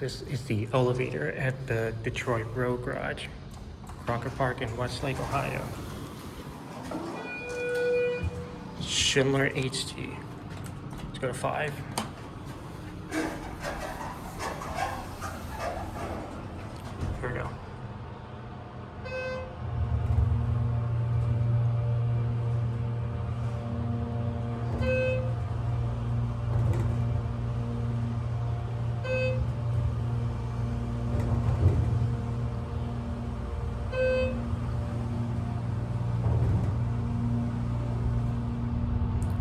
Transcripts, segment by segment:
This is the elevator at the Detroit Road Garage, Crocker Park in Westlake, Ohio. Schindler HT. Let's go to 5. Here we go.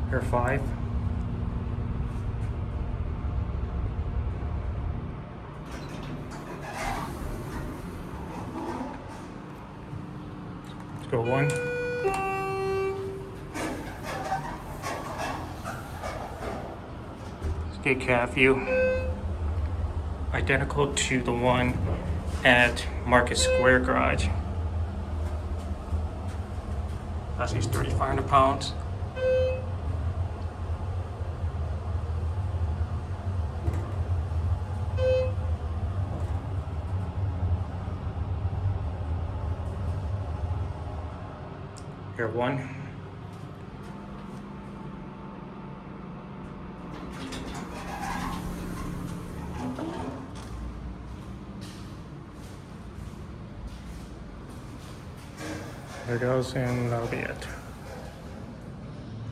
Here 5. Let's go 1. Skate cab view. Identical to the one at Market Square Garage. That's 3,500 pounds. Here 1. There it goes, and that'll be it.